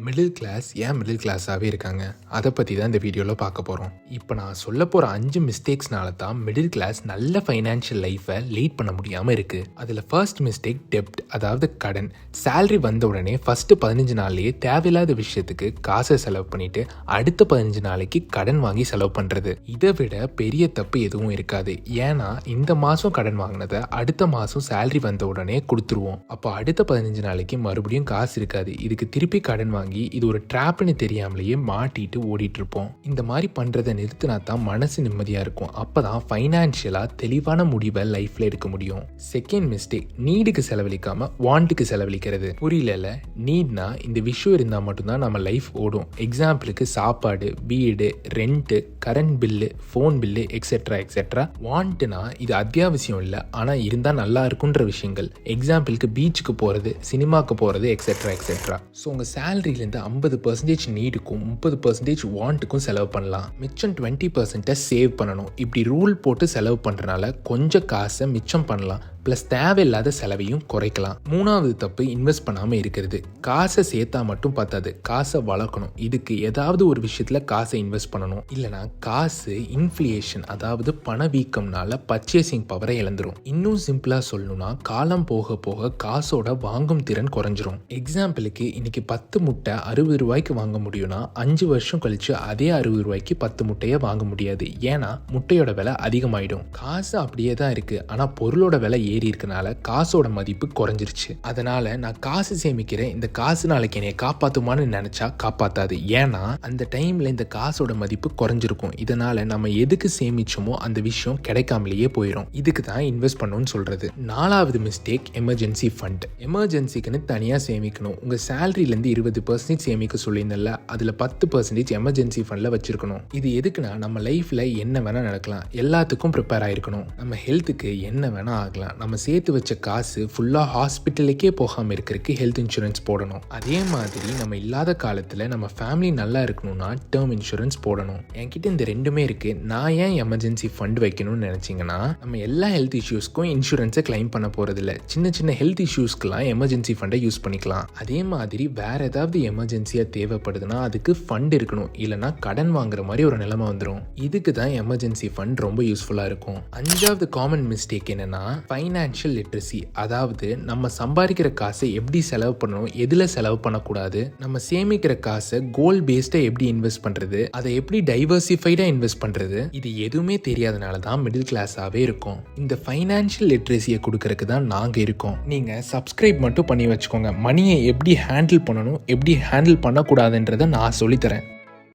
Middle class ஏன் middle கிளாஸாகவே இருக்காங்க, அதை பற்றி தான் இந்த வீடியோவில் பார்க்க போகிறோம். இப்போ நான் சொல்ல போகிற 5 மிஸ்டேக்ஸ்னால தான் மிடில் கிளாஸ் நல்ல ஃபைனான்ஷியல் லைஃப்பை லீட் பண்ண முடியாமல் இருக்குது. அதில் ஃபர்ஸ்ட் மிஸ்டேக் டெப்ட், அதாவது கடன். சேலரி வந்த உடனே ஃபஸ்ட்டு 15 நாள்லேயே தேவையில்லாத விஷயத்துக்கு காசை செலவு பண்ணிட்டு அடுத்த 15 நாளைக்கு கடன் வாங்கி செலவு பண்ணுறது. இதை விட பெரிய தப்பு எதுவும் இருக்காது. ஏன்னா இந்த மாதம் கடன் வாங்கினதை அடுத்த மாதம் சேலரி வந்த உடனே கொடுத்துருவோம். அப்போ அடுத்த 15 நாளைக்கு மறுபடியும் காசு இருக்காது. இதுக்கு திருப்பி கடன் வாங்கி இது ஒரு ட்ராப்னு தெரியாமலேயே மாட்டிட்டு ஓடிட்டு இருப்போம். இந்த மாதிரி பண்றதை நிறுத்தினா தான் மனசு நிம்மதியா இருக்கும். அப்பதான் ஃபைனான்ஷியலா தெளிவான முடிவை லைஃப்ல எடுக்க முடியும். செகண்ட் மிஸ்டேக், நீடுக்கு செலவழிக்காம வாண்ட்டுக்கு செலவழிக்கிறது. புரியல, நீட்னா இந்த விஷயம் இருந்தா மட்டும்தான் நம்ம லைஃப் ஓடும். எக்ஸாம்பிளுக்கு சாப்பாடு, வீடு, rent, current bill, phone bill etcetera etcetera. வாண்ட்னா இது அத்தியாவசியம் இல்லை, ஆனா இருந்தா நல்லா இருக்குன்ற விஷயங்கள். எக்ஸாம்பிளுக்கு பீச்சுக்கு போறது, சினிமாக்கு போறது எக்ஸெட்ரா எக்ஸெட்ரா. ஸோ உங்க சேலரியிலேருந்து 50% நீடுக்கும் 30% வாண்ட்டுக்கும் செலவு பண்ணலாம். மிச்சம் 20% சேவ் பண்ணணும். இப்படி ரூல் போட்டு செலவு பண்றதுனால கொஞ்சம் காசை மிச்சம் பண்ணலாம். ப்ளஸ் தேவையில்லாத செலவையும் குறைக்கலாம். மூணாவது தப்பு, இன்வெஸ்ட் பண்ணாமல் இருக்கிறது. காசை சேர்த்தா மட்டும் பத்தாது, காசை வளர்க்கணும். இதுக்கு ஏதாவது ஒரு விஷயத்தில் காசை இன்வெஸ்ட் பண்ணணும். இல்லைனா காசு இன்ஃப்ளேஷன், அதாவது பணவீக்கம்னால பர்ச்சேசிங் பவரை இழந்துரும். இன்னும் சிம்பிளாக சொல்லணும்னா காலம் போக போக காசோட வாங்கும் திறன் குறைஞ்சிரும். எக்ஸாம்பிளுக்கு இன்னைக்கு 10 முட்டை 60 ரூபாய்க்கு வாங்க முடியும்னா 5 வருஷம் கழிச்சு அதே 60 ரூபாய்க்கு 10 முட்டையை வாங்க முடியாது. ஏன்னா முட்டையோட விலை அதிகமாயிடும். காசு அப்படியே தான் இருக்கு, ஆனால் பொருளோட விலை ஏறி இருக்கனால காசோட மதிப்பு குறைஞ்சிருச்சு. அதனால நான் காசு சேமிக்கிறேன், இந்த காசு நாளைக்கு என்னை காப்பாத்துமான்னு நினைச்சா காப்பாத்தாது. ஏன்னா அந்த டைம்ல இந்த காசோட மதிப்பு குறைஞ்சிருக்கும். இதனால நம்ம எதுக்கு சேமிச்சோமோ அந்த விஷயம் கிடைக்காமலேயே போயிடும். இதுக்கு தான் இன்வெஸ்ட் பண்ணணும்னு சொல்றது. நாலாவது மிஸ்டேக், எமர்ஜென்சி ஃபண்ட். எமர்ஜென்சிக்குன்னு தனியா சேமிக்கணும். உங்க சேலரியிலேருந்து 20% சேமிக்க சொல்லியிருந்தல, அதுல 10% எமர்ஜென்சி ஃபண்ட்ல வச்சிருக்கணும். இது எதுக்குன்னா நம்ம லைஃப்ல என்ன வேணா நடக்கலாம், எல்லாத்துக்கும் ப்ரிப்பேர் ஆயிருக்கணும். நம்ம ஹெல்த்துக்கு என்ன வேணா ஆகலாம். நம்ம சேர்த்து வச்ச காசு ஃபுல்லாக ஹாஸ்பிட்டலுக்கே போகாமல் இருக்கிறதுக்கு ஹெல்த் இன்சூரன்ஸ் போடணும். அதே மாதிரி நம்ம இல்லாத காலத்தில் நம்ம ஃபேமிலி நல்லா இருக்கணும்னா டேர்ம் இன்சூரன்ஸ் போடணும். என்கிட்ட இந்த ரெண்டுமே இருக்கு. நான் ஏன் எமர்ஜென்சி ஃபண்ட் வைக்கணும்னு நினைச்சிங்கன்னா, நம்ம எல்லா ஹெல்த் இஷ்யூஸ்க்கும் இன்சூரன்ஸை கிளைம் பண்ண போறதில்ல. சின்ன சின்ன ஹெல்த் இஷ்யூஸ்க்கெல்லாம் எமர்ஜென்சி ஃபண்டை யூஸ் பண்ணிக்கலாம். அதே மாதிரி வேற ஏதாவது எமர்ஜென்சியாக தேவைப்படுதுன்னா அதுக்கு ஃபண்ட் இருக்கணும். இல்லைனா கடன் வாங்குற மாதிரி ஒரு நிலைமை வந்துடும். இதுக்கு தான் எமர்ஜென்சி ஃபண்ட் ரொம்ப யூஸ்ஃபுல்லாக இருக்கும். அஞ்சாவது காமன் மிஸ்டேக் என்னன்னா, ஃபைனான்ஷியல் லிட்ரஸி. அதாவது நம்ம சம்பாதிக்கிற காசை எப்படி செலவு பண்ணணும், எதுல செலவு பண்ணக்கூடாது, நம்ம சேமிக்கிற காசை கோல் பேஸ்டா எப்படி இன்வெஸ்ட் பண்றது, அதை எப்படி டைவர்சிஃபைடா இன்வெஸ்ட் பண்றது, இது எதுவுமே தெரியாதனால தான் மிடில் கிளாஸாவே இருக்கும். இந்த ஃபைனான்ஷியல் லிட்ரஸியை கொடுக்கறதுக்கு தான் நாங்க இருக்கோம். நீங்க சப்ஸ்கிரைப் மட்டும் பண்ணி வச்சுக்கோங்க. மணியை எப்படி ஹேண்டில் பண்ணணும், எப்படி ஹேண்டில் பண்ணக்கூடாதுன்றதை நான் சொல்லித்தரேன்.